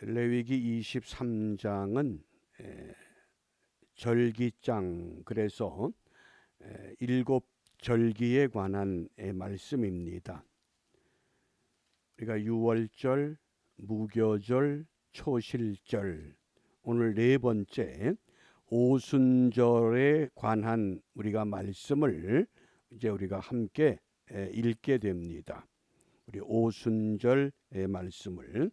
레위기 23장은 절기장, 그래서 일곱 절기에 관한 말씀입니다. 우리가 유월절, 무교절, 초실절, 오늘 네 번째 오순절에 관한 우리가 말씀을 이제 우리가 함께 읽게 됩니다. 우리 오순절의 말씀을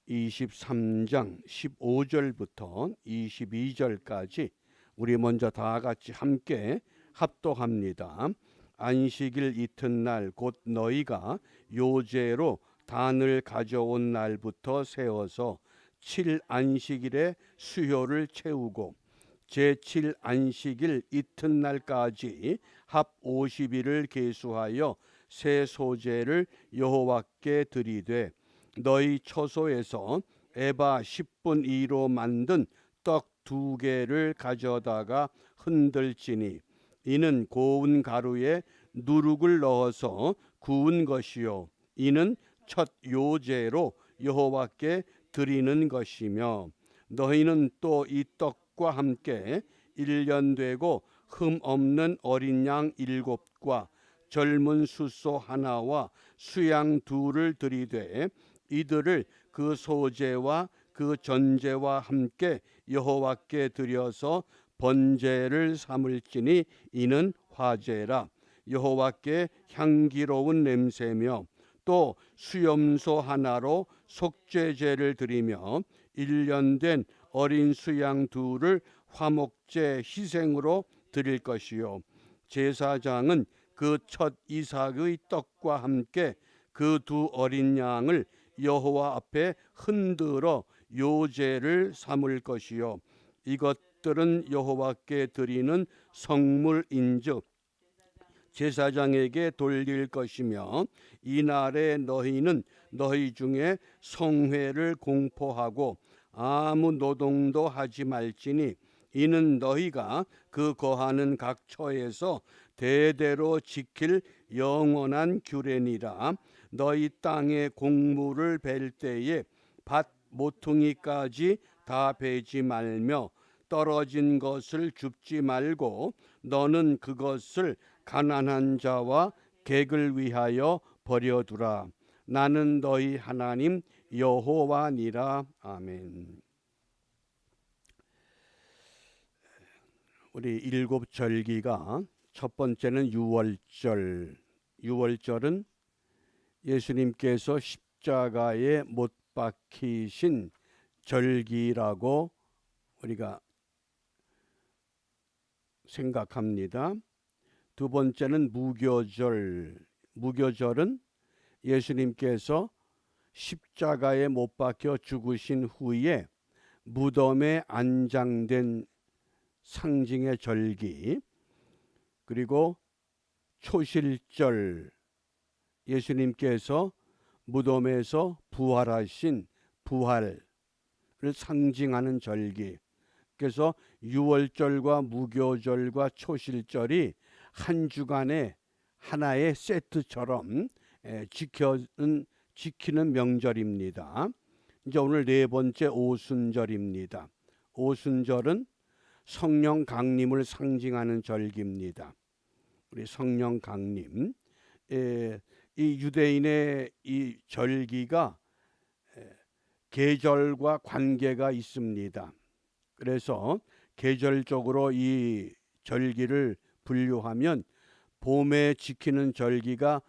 23장 15절부터 22절까지 우리 먼저 다 같이 함께 합독합니다. 안식일 이튿날 곧 너희가 요제로 단을 가져온 날부터 세워서 7안식일에 수요를 채우고 제7안식일 이튿날까지 합 50일을 계수하여 새 소제를 여호와께 드리되 너희 처소에서 에바 10분 2로 만든 떡 2개를 가져다가 흔들지니 이는 고운 가루에 누룩을 넣어서 구운 것이요 이는 첫 요제로 여호와께 드리는 것이며 너희는 또 이 떡과 함께 1년 되고 흠 없는 어린 양 7과 젊은 숫소 하나와 수양 2를 드리되 이들을 그 소제와 그 전제와 함께 여호와께 드려서 번제를 삼을지니 이는 화제라. 여호와께 향기로운 냄새며 또 수염소 하나로 속죄제를 드리며 1년 된 어린 수양 2를 화목제 희생으로 드릴 것이요 제사장은 그 첫 이삭의 떡과 함께 그 2 어린 양을 여호와 앞에 흔들어 요제를 삼을 것이요 이것들은 여호와께 드리는 성물인즉 제사장에게 돌릴 것이며 이날에 너희는 너희 중에 성회를 공포하고 아무 노동도 하지 말지니 이는 너희가 그 거하는 각 처에서 대대로 지킬 영원한 규례니라. 너희 땅에 곡물을 벨 때에 밭 모퉁이까지 다 베지 말며 떨어진 것을 줍지 말고 너는 그것을 가난한 자와 객을 위하여 버려두라. 나는 너희 하나님 여호와니라. 아멘. 우리 일곱 절기가 첫 번째는 유월절. 유월절은 예수님께서 십자가에 못 박히신 절기라고 우리가 생각합니다. 두 번째는 무교절. 무교절은 예수님께서 십자가에 못 박혀 죽으신 후에 무덤에 안장된 상징의 절기. 그리고 초실절, 예수님께서 무덤에서 부활하신 부활을 상징하는 절기. 그래서 유월절과 무교절과 초실절이 한 주간의 하나의 세트처럼 지키는 명절입니다. 이제 오늘 네 번째 오순절입니다. 오순절은 성령 강림을 상징하는 절기입니다. 우리 성령 강림, 이 유대인의 이 절기가 계절과 관계가 있습니다. 그래서 계절적으로 이 절기를 분류하면 봄에 지키는 절기가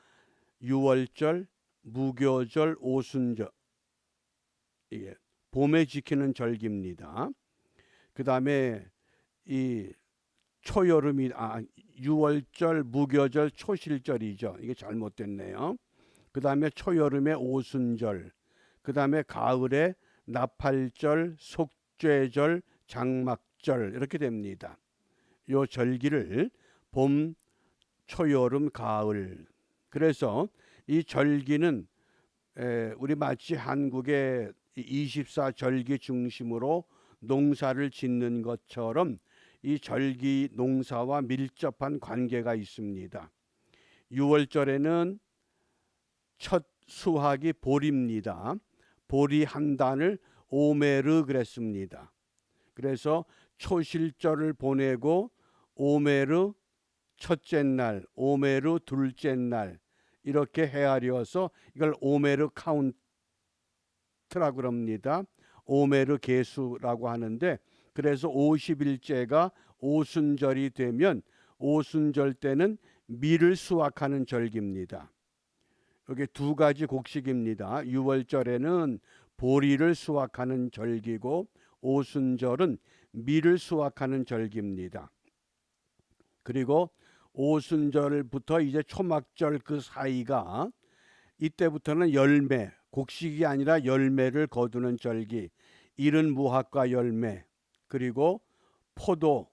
유월절, 무교절, 오순절, 이게 봄에 지키는 절기입니다. 그 다음에 이 초여름이 유월절, 무교절, 초실절이죠. 이게 잘못됐네요. 그 다음에 초여름에 오순절, 그 다음에 가을에 나팔절, 속죄절, 장막절 이렇게 됩니다. 요 절기를 봄, 초여름, 가을. 그래서 이 절기는 우리 마치 한국의 24절기 중심으로 농사를 짓는 것처럼 이 절기 농사와 밀접한 관계가 있습니다. 6월절에는 첫 수확이 보리입니다. 보리 한 단을 오메르 그랬습니다. 그래서 초실절을 보내고 오메르 첫째 날, 오메르 둘째 날 이렇게 헤아려서 이걸 오메르 카운트라고 합니다. 오메르 계수라고 하는데, 그래서 50일째가 오순절이 되면 오순절 때는 밀을 수확하는 절기입니다. 여기 두 가지 곡식입니다. 6월절에는 보리를 수확하는 절기고 오순절은 밀을 수확하는 절기입니다. 그리고 오순절부터 이제 초막절 그 사이가, 이때부터는 열매, 곡식이 아니라 열매를 거두는 절기, 이른 무화과 열매, 그리고 포도,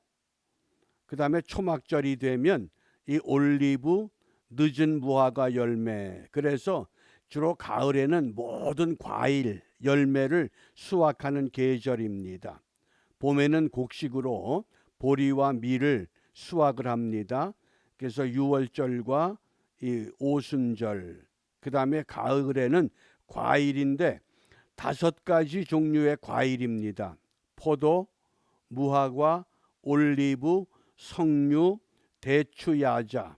그 다음에 초막절이 되면 이 올리브, 늦은 무화과 열매. 그래서 주로 가을에는 모든 과일, 열매를 수확하는 계절입니다. 봄에는 곡식으로 보리와 밀을 수확을 합니다. 그래서 6월절과 이 오순절, 그 다음에 가을에는 과일인데 5가지 종류의 과일입니다. 포도, 무화과, 올리브, 석류, 대추, 야자.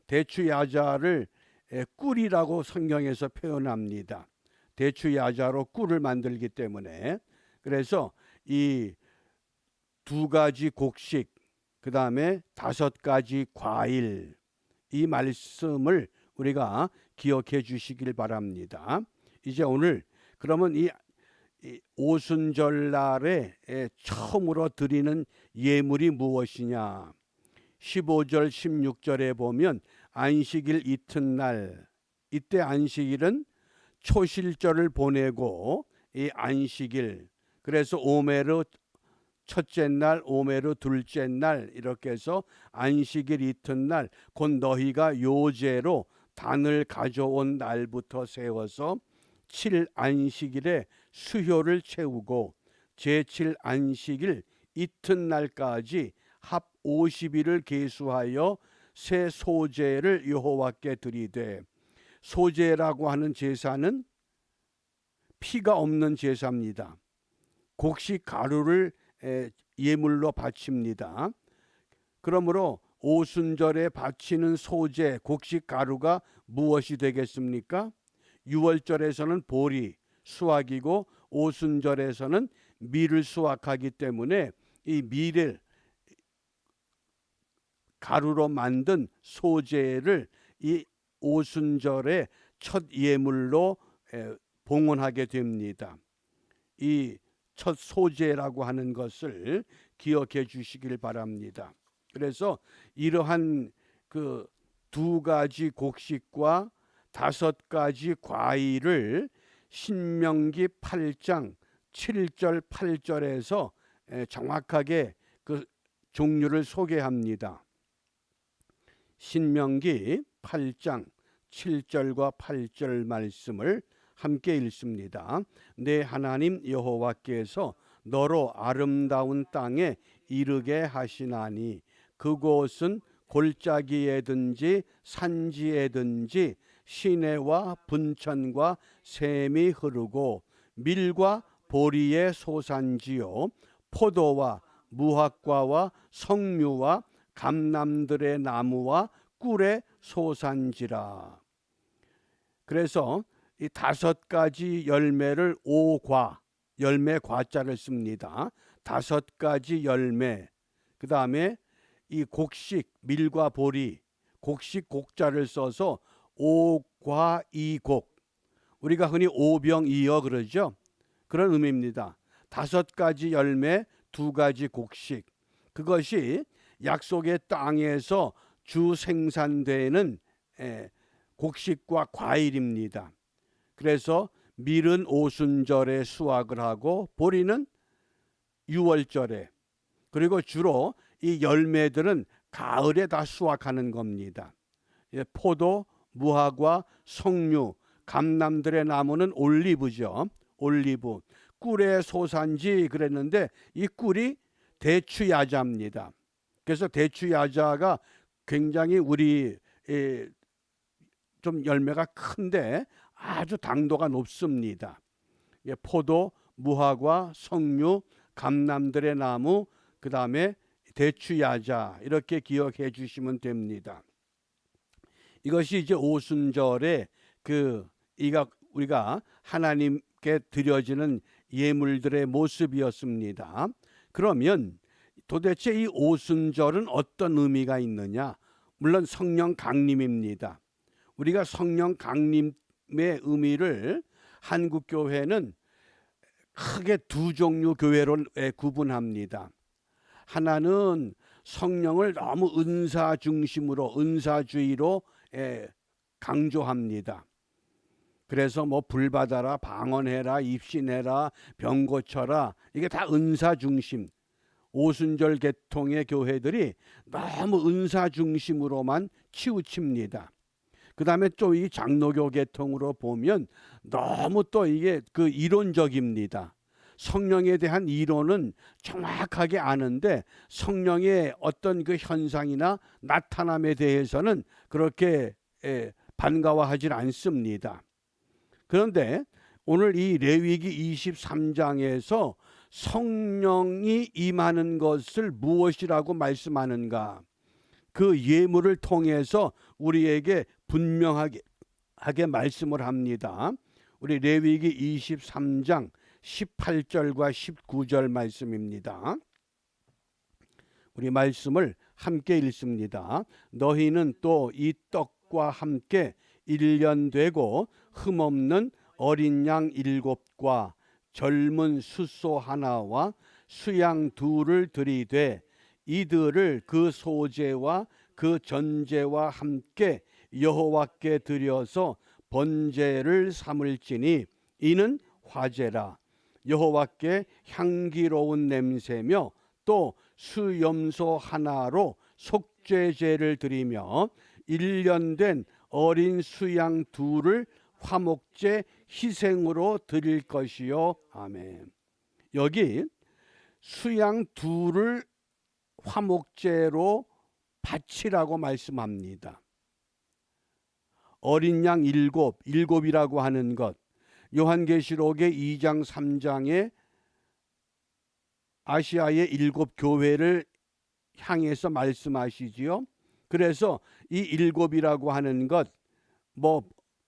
대추 야자를 꿀이라고 성경에서 표현합니다. 대추 야자로 꿀을 만들기 때문에. 그래서 이 2가지 곡식, 그 다음에 5가지 과일, 이 말씀을 우리가 기억해 주시길 바랍니다. 이제 오늘 그러면 이 오순절날에 처음으로 드리는 예물이 무엇이냐? 15절 16절에 보면 안식일 이튿날, 이때 안식일은 초실절을 보내고 이 안식일, 그래서 오메르 첫째 날, 오메르 둘째 날 이렇게 해서 안식일 이튿날, 곧 너희가 요제로 단을 가져온 날부터 세워서 7안식일에 수효를 채우고 제7 안식일 이튿날까지 합 50일을 계수하여 새 소제를 여호와께 드리되, 소제라고 하는 제사는 피가 없는 제사입니다. 곡식 가루를 예물로 바칩니다. 그러므로 오순절에 바치는 소제, 곡식 가루가 무엇이 되겠습니까? 6월절에서는 보리 수확이고 오순절에서는 밀을 수확하기 때문에 이 밀을 가루로 만든 소제를 이 오순절의 첫 예물로 봉헌하게 됩니다. 이 첫 소제라고 하는 것을 기억해 주시길 바랍니다. 그래서 이러한 그 2가지 곡식과 5가지 과일을 신명기 8장 7절 8절에서 정확하게 그 종류를 소개합니다. 신명기 8장 7절과 8절 말씀을 함께 읽습니다. 내 하나님 여호와께서 너로 아름다운 땅에 이르게 하시나니 그곳은 골짜기에든지 산지에든지 시내와 분천과 샘이 흐르고 밀과 보리의 소산지요 포도와 무화과와 석류와 감람들의 나무와 꿀의 소산지라. 그래서 이 5가지 열매를 오과, 열매 과자를 씁니다. 5가지 열매, 그 다음에 이 곡식, 밀과 보리, 곡식 곡자를 써서 오과이곡, 우리가 흔히 오병이어 그러죠. 그런 의미입니다. 5가지 열매, 2가지 곡식, 그것이 약속의 땅에서 주 생산되는 곡식과 과일입니다. 그래서 밀은 오순절에 수확을 하고 보리는 6월절에, 그리고 주로 이 열매들은 가을에 다 수확하는 겁니다. 포도, 무화과, 석류, 감람들의 나무는 올리브죠. 올리브. 꿀의 소산지 그랬는데 이 꿀이 대추 야자입니다. 그래서 대추 야자가 굉장히 우리 좀 열매가 큰데 아주 당도가 높습니다. 포도, 무화과, 석류, 감람들의 나무, 그 다음에 대추야자 이렇게 기억해 주시면 됩니다. 이것이 이제 오순절에 우리가 하나님께 드려지는 예물들의 모습이었습니다. 그러면 도대체 이 오순절은 어떤 의미가 있느냐? 물론 성령 강림입니다. 우리가 성령 강림의 의미를 한국교회는 크게 두 종류 교회로 구분합니다. 하나는 성령을 너무 은사 중심으로, 은사주의로 강조합니다. 그래서 뭐 불받아라, 방언해라, 입신해라, 병 고쳐라, 이게 다 은사 중심. 오순절 계통의 교회들이 너무 은사 중심으로만 치우칩니다. 그 다음에 또 이 장로교 계통으로 보면 너무 또 이게 이론적입니다. 성령에 대한 이론은 정확하게 아는데 성령의 어떤 그 현상이나 나타남에 대해서는 그렇게 반가워하지 않습니다. 그런데 오늘 이 레위기 23장에서 성령이 임하는 것을 무엇이라고 말씀하는가? 그 예물을 통해서 우리에게 분명하게 말씀을 합니다. 우리 레위기 23장 18절과 19절 말씀입니다. 우리 말씀을 함께 읽습니다. 너희는 또 이 떡과 함께 1년 되고 흠없는 어린 양 7과 젊은 숫소 하나와 수양 2를 들이되 이들을 그 소제와 그 전제와 함께 여호와께 드려서 번제를 삼을지니 이는 화제라. 여호와께 향기로운 냄새며 또 수염소 하나로 속죄제를 드리며 1년 된 어린 수양 2를 화목제 희생으로 드릴 것이요. 아멘. 여기 수양 2를 화목제로 바치라고 말씀합니다. 어린 양 7이라고 하는 것, 요한계시록의 2장 3장에 아시아의 7교회를 향해서 말씀하시지요. 그래서 이 7이라고 하는 것,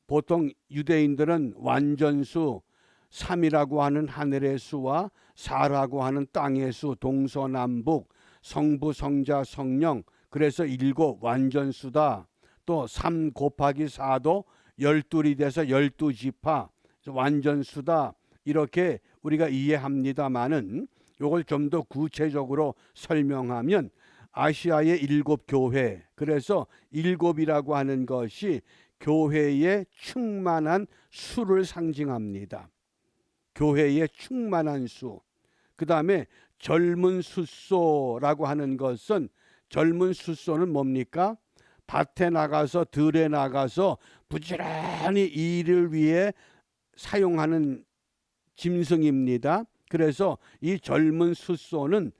보통 유대인들은 완전수, 3이라고 하는 하늘의 수와 4라고 하는 땅의 수, 동서남북, 성부, 성자, 성령, 그래서 7 완전수다. 또 3 곱하기 4도 12이 돼서 12지파, 완전수다. 이렇게 우리가 이해합니다마는 이걸 좀 더 구체적으로 설명하면 아시아의 7교회, 그래서 7이라고 하는 것이 교회의 충만한 수를 상징합니다. 교회의 충만한 수. 그 다음에 젊은 숫소라고 하는 것은, 젊은 숫소는 뭡니까? 밭에 나가서, 들에 나가서 부지런히 일을 위해 사용하는 짐승입니다. 그래서 이 젊은 숫소는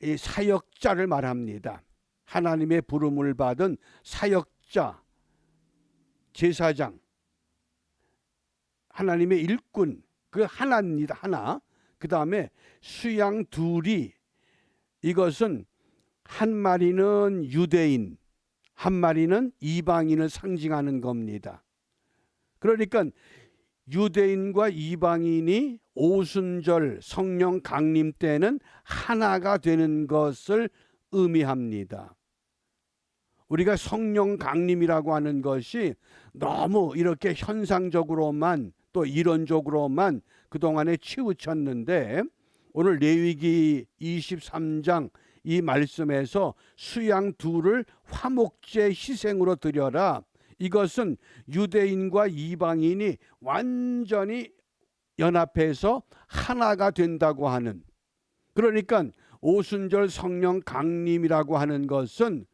이 사역자를 말합니다. 하나님의 부름을 받은 사역자, 제사장, 하나님의 일꾼, 그 하나입니다. 하나. 그 다음에 수양 2이, 이것은 한 마리는 유대인, 한 마리는 이방인을 상징하는 겁니다. 그러니까 유대인과 이방인이 오순절 성령 강림 때는 하나가 되는 것을 의미합니다. 우리가 성령 강림이라고 하는 것이 너무 이렇게 현상적으로만, 또 이론적으로만 그동안에 치우쳤는데, 오늘 레위기 23장 이 말씀에서 수양 2를 화목제 희생으로 드려라. 이것은 유대인과 이방인이 완전히 연합해서 하나가 된다고 하는, 그러니까 오순절 성령 강림이라고 하는 것은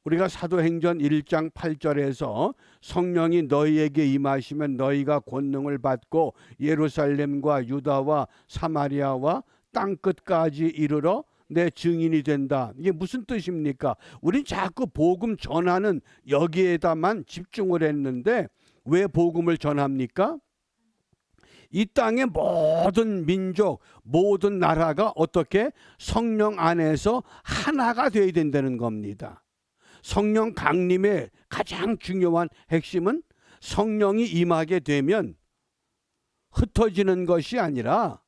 우리가 사도행전 1장 8절에서 성령이 너희에게 임하시면 너희가 권능을 받고 예루살렘과 유다와 사마리아와 땅끝까지 이르러 내 증인이 된다. 이게 무슨 뜻입니까? 우린 자꾸 복음 전하는 여기에다만 집중을 했는데 왜 복음을 전합니까? 이 땅의 모든 민족, 모든 나라가 어떻게 성령 안에서 하나가 되어야 된다는 겁니다. 성령 강림의 가장 중요한 핵심은 성령이 임하게 되면 흩어지는 것이 아니라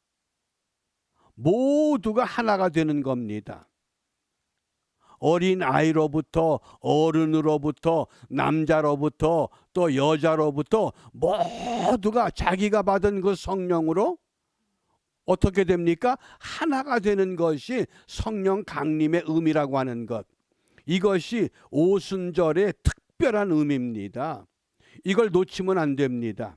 모두가 하나가 되는 겁니다. 어린 아이로부터 어른으로부터 남자로부터 또 여자로부터 모두가 자기가 받은 그 성령으로 어떻게 됩니까? 하나가 되는 것이 성령 강림의 의미라고 하는 것. 이것이 오순절의 특별한 의미입니다. 이걸 놓치면 안 됩니다.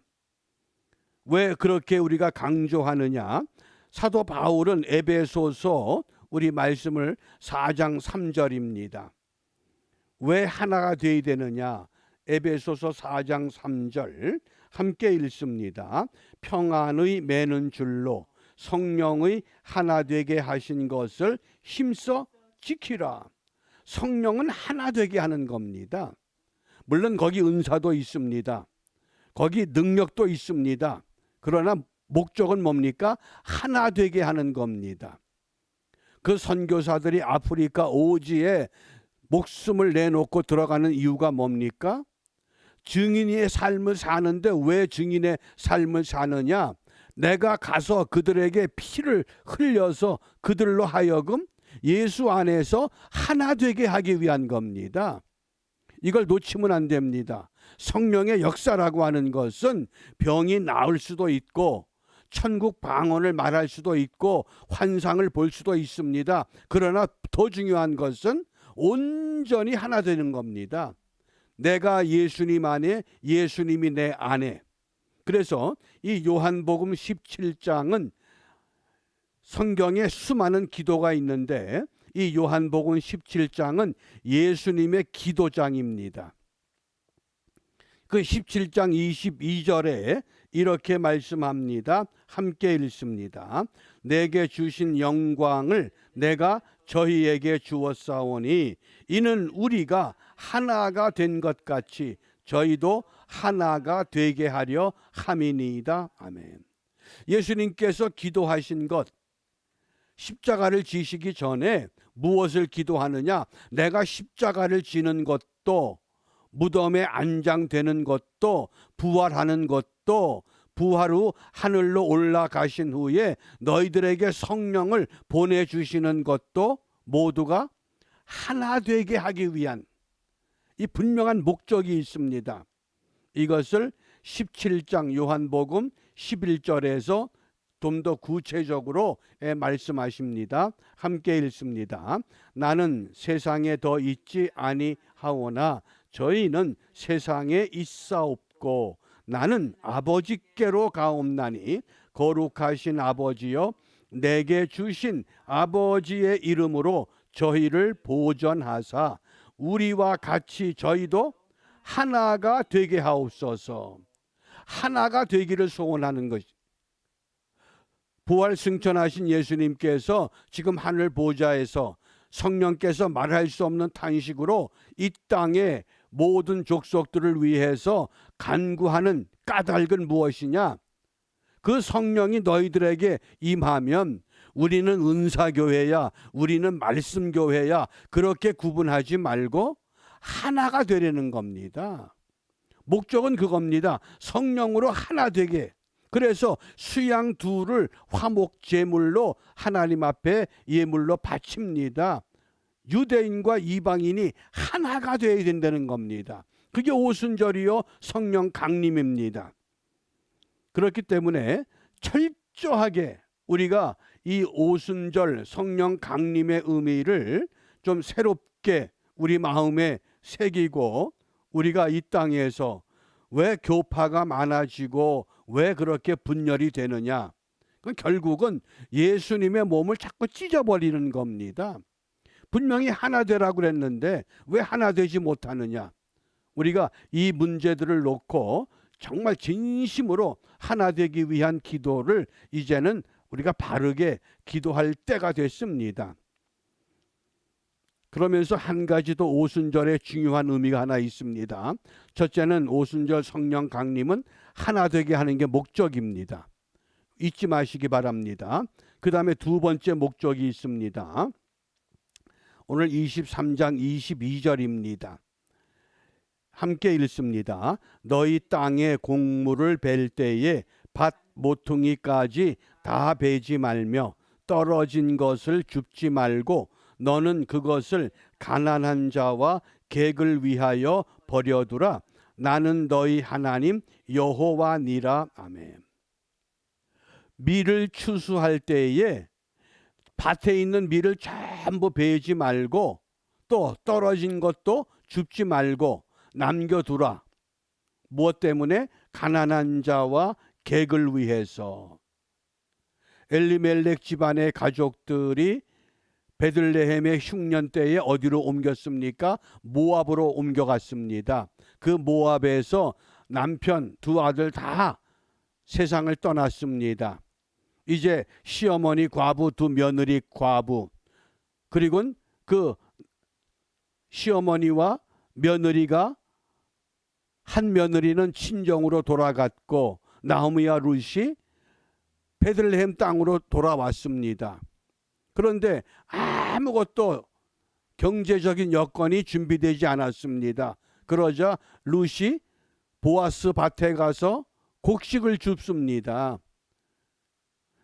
왜 그렇게 우리가 강조하느냐? 사도 바울은 에베소서 우리 말씀을 4장 3절입니다. 왜 하나가 되어야 되느냐? 에베소서 4장 3절 함께 읽습니다. 평안의 매는 줄로 성령의 하나 되게 하신 것을 힘써 지키라. 성령은 하나 되게 하는 겁니다. 물론 거기 은사도 있습니다. 거기 능력도 있습니다. 그러나 목적은 뭡니까? 하나 되게 하는 겁니다. 그 선교사들이 아프리카 오지에 목숨을 내놓고 들어가는 이유가 뭡니까? 증인의 삶을 사는데 왜 증인의 삶을 사느냐? 내가 가서 그들에게 피를 흘려서 그들로 하여금 예수 안에서 하나 되게 하기 위한 겁니다. 이걸 놓치면 안 됩니다. 성령의 역사라고 하는 것은 병이 나을 수도 있고 천국 방언을 말할 수도 있고 환상을 볼 수도 있습니다. 그러나 더 중요한 것은 온전히 하나 되는 겁니다. 내가 예수님 안에, 예수님이 내 안에. 그래서 이 요한복음 17장은 성경에 수많은 기도가 있는데 이 요한복음 17장은 예수님의 기도장입니다. 그 17장 22절에 이렇게 말씀합니다. 함께 읽습니다. 내게 주신 영광을 내가 저희에게 주었사오니 이는 우리가 하나가 된 것 같이 저희도 하나가 되게 하려 함이니이다. 아멘. 예수님께서 기도하신 것, 십자가를 지시기 전에 무엇을 기도하느냐? 내가 십자가를 지는 것도, 무덤에 안장되는 것도, 부활하는 것도, 부활 후 하늘로 올라가신 후에 너희들에게 성령을 보내주시는 것도 모두가 하나 되게 하기 위한 이 분명한 목적이 있습니다. 이것을 17장 요한복음 11절에서 좀 더 구체적으로 말씀하십니다. 함께 읽습니다. 나는 세상에 더 있지 아니하오나 저희는 세상에 있사옵고 나는 아버지께로 가옵나니 거룩하신 아버지여 내게 주신 아버지의 이름으로 저희를 보전하사 우리와 같이 저희도 하나가 되게 하옵소서. 하나가 되기를 소원하는 것이 부활 승천하신 예수님께서 지금 하늘 보좌에서 성령께서 말할 수 없는 탄식으로 이 땅의 모든 족속들을 위해서 간구하는 까닭은 무엇이냐? 그 성령이 너희들에게 임하면 우리는 은사교회야, 우리는 말씀교회야, 그렇게 구분하지 말고 하나가 되려는 겁니다. 목적은 그겁니다. 성령으로 하나 되게. 그래서 수양 둘을 화목 제물로 하나님 앞에 예물로 바칩니다. 유대인과 이방인이 하나가 되어야 된다는 겁니다. 그게 오순절이요 성령 강림입니다. 그렇기 때문에 철저하게 우리가 이 오순절 성령 강림의 의미를 좀 새롭게 우리 마음에 새기고 우리가 이 땅에서 왜 교파가 많아지고 왜 그렇게 분열이 되느냐? 그건 결국은 예수님의 몸을 자꾸 찢어버리는 겁니다. 분명히 하나 되라고 그랬는데 왜 하나 되지 못하느냐? 우리가 이 문제들을 놓고 정말 진심으로 하나 되기 위한 기도를 이제는 우리가 바르게 기도할 때가 됐습니다. 그러면서 한 가지 더 오순절에 중요한 의미가 하나 있습니다. 첫째는 오순절 성령 강림은 하나 되게 하는 게 목적입니다. 잊지 마시기 바랍니다. 그 다음에 두 번째 목적이 있습니다. 오늘 23장 22절입니다. 함께 읽습니다. 너희 땅에 곡물을 벨 때에 밭 모퉁이까지 다 베지 말며 떨어진 것을 줍지 말고 너는 그것을 가난한 자와 객을 위하여 버려두라. 나는 너희 하나님 여호와니라. 아멘. 밀을 추수할 때에 밭에 있는 밀을 전부 베지 말고 또 떨어진 것도 줍지 말고 남겨두라. 무엇 때문에? 가난한 자와 객을 위해서. 엘리멜렉 집안의 가족들이 베들레헴의 흉년 때에 어디로 옮겼습니까? 모압으로 옮겨갔습니다. 그 모압에서 남편 두 아들 다 세상을 떠났습니다. 이제 시어머니 과부, 두 며느리 과부, 그리고 그 시어머니와 며느리가 한 며느리는 친정으로 돌아갔고 나오미와 룻이 베들레헴 땅으로 돌아왔습니다. 그런데 아무것도 경제적인 여건이 준비되지 않았습니다. 그러자 룻이 보아스 밭에 가서 곡식을 줍습니다.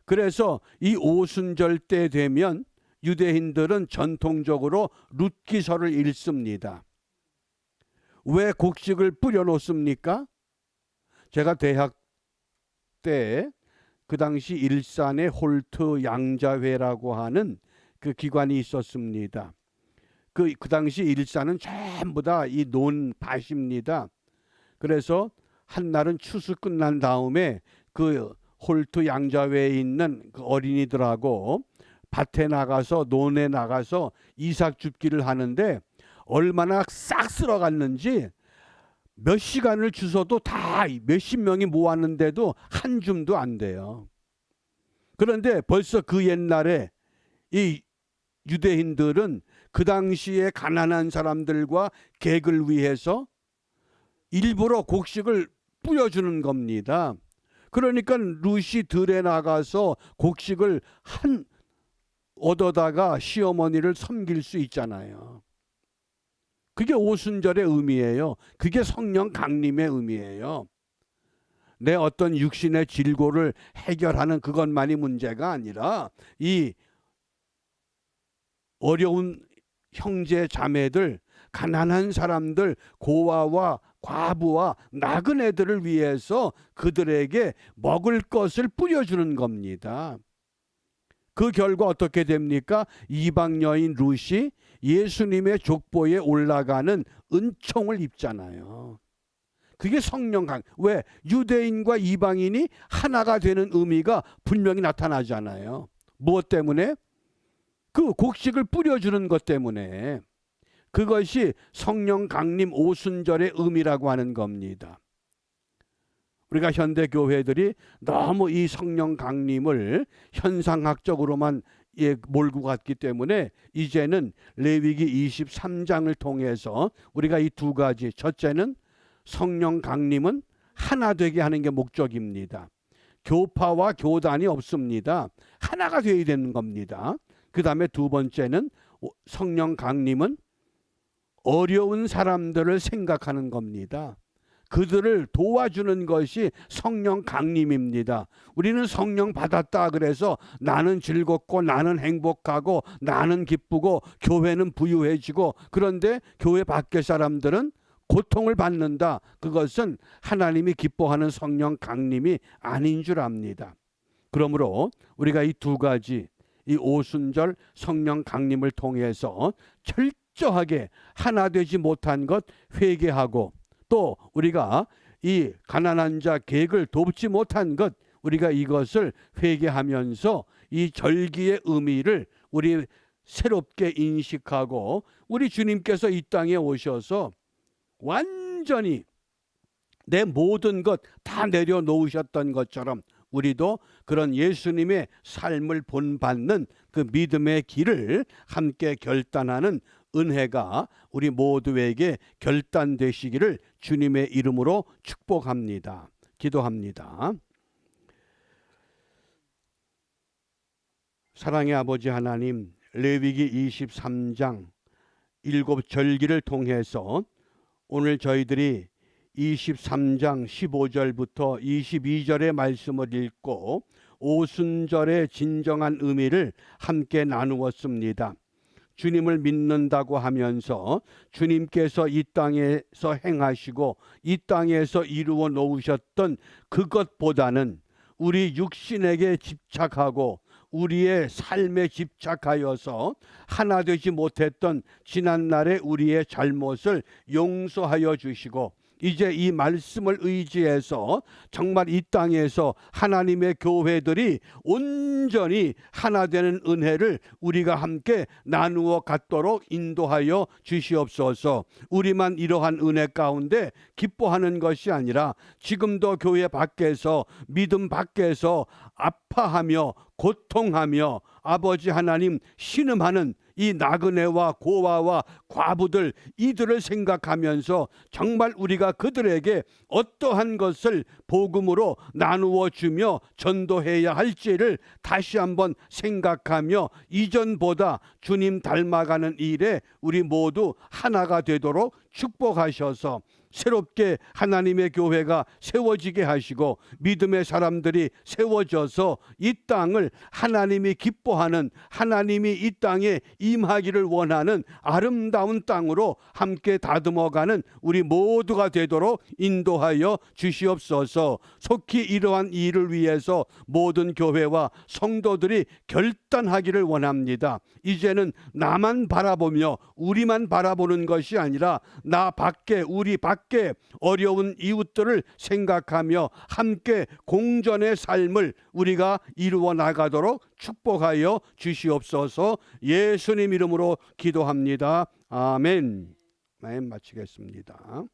그래서 이 오순절 때 되면 유대인들은 전통적으로 룻기서를 읽습니다. 왜 곡식을 뿌려 놓습니까? 제가 대학 때 그 당시 일산에 홀트 양자회라고 하는 그 기관이 있었습니다. 그 당시 일산은 전부 다 이 논밭입니다. 그래서 한날은 추수 끝난 다음에 그 홀트 양자회에 있는 그 어린이들하고 밭에 나가서 논에 나가서 이삭 줍기를 하는데 얼마나 싹 쓸어갔는지 몇 시간을 주워도 다 몇십 명이 모았는데도 한 줌도 안 돼요. 그런데 벌써 그 옛날에 이 유대인들은 그 당시에 가난한 사람들과 객을 위해서 일부러 곡식을 뿌려주는 겁니다. 그러니까 룻이 들에 나가서 곡식을 얻어다가 시어머니를 섬길 수 있잖아요. 그게 오순절의 의미예요. 그게 성령 강림의 의미예요. 내 어떤 육신의 질고를 해결하는 그것만이 문제가 아니라 이 어려운 형제 자매들, 가난한 사람들, 고아와 과부와 나그네들을 위해서 그들에게 먹을 것을 뿌려주는 겁니다. 그 결과 어떻게 됩니까? 이방 여인 룻이 예수님의 족보에 올라가는 은총을 입잖아요. 그게 성령 강. 왜? 유대인과 이방인이 하나가 되는 의미가 분명히 나타나잖아요. 무엇 때문에? 그 곡식을 뿌려주는 것 때문에. 그것이 성령 강림 오순절의 의미라고 하는 겁니다. 우리가 현대 교회들이 너무 이 성령 강림을 현상학적으로만 몰고 갔기 때문에 이제는 레위기 23장을 통해서 우리가 이 두 가지, 첫째는 성령 강림은 하나 되게 하는 게 목적입니다. 교파와 교단이 없습니다. 하나가 되어야 되는 겁니다. 그 다음에 두 번째는 성령 강림은 어려운 사람들을 생각하는 겁니다. 그들을 도와주는 것이 성령 강림입니다. 우리는 성령 받았다 그래서 나는 즐겁고 나는 행복하고 나는 기쁘고 교회는 부유해지고, 그런데 교회 밖의 사람들은 고통을 받는다. 그것은 하나님이 기뻐하는 성령 강림이 아닌 줄 압니다. 그러므로 우리가 이 두 가지, 이 오순절 성령 강림을 통해서 철저하게 하나 되지 못한 것 회개하고, 또 우리가 이 가난한 자 객을 돕지 못한 것, 우리가 이것을 회개하면서 이 절기의 의미를 우리 새롭게 인식하고, 우리 주님께서 이 땅에 오셔서 완전히 내 모든 것 다 내려놓으셨던 것처럼 우리도 그런 예수님의 삶을 본받는 그 믿음의 길을 함께 결단하는 은혜가 우리 모두에게 결단되시기를 주님의 이름으로 축복합니다. 기도합니다. 사랑의 아버지 하나님, 레위기 23장 7절기를 통해서 오늘 저희들이 23장 15절부터 22절의 말씀을 읽고 오순절의 진정한 의미를 함께 나누었습니다. 주님을 믿는다고 하면서 주님께서 이 땅에서 행하시고 이 땅에서 이루어 놓으셨던 그것보다는 우리 육신에게 집착하고 우리의 삶에 집착하여서 하나 되지 못했던 지난날의 우리의 잘못을 용서하여 주시고 이제 이 말씀을 의지해서 정말 이 땅에서 하나님의 교회들이 온전히 하나 되는 은혜를 우리가 함께 나누어 갖도록 인도하여 주시옵소서. 우리만 이러한 은혜 가운데 기뻐하는 것이 아니라 지금도 교회 밖에서 믿음 밖에서 아파하며 고통하며 아버지 하나님 신음하는 이 나그네와 고아와 과부들 이들을 생각하면서 정말 우리가 그들에게 어떠한 것을 복음으로 나누어 주며 전도해야 할지를 다시 한번 생각하며 이전보다 주님 닮아가는 일에 우리 모두 하나가 되도록 축복하셔서 새롭게 하나님의 교회가 세워지게 하시고 믿음의 사람들이 세워져서 이 땅을 하나님이 기뻐하는, 하나님이 이 땅에 임하기를 원하는 아름다운 땅으로 함께 다듬어가는 우리 모두가 되도록 인도하여 주시옵소서. 속히 이러한 일을 위해서 모든 교회와 성도들이 결단하기를 원합니다. 이제는 나만 바라보며 우리만 바라보는 것이 아니라 나 밖에, 우리 밖에 어려운 이웃들을 생각하며 함께 공전의 삶을 우리가 이루어 나가도록 축복하여 주시옵소서. 예수님 이름으로 기도합니다. 아멘. 마치겠습니다.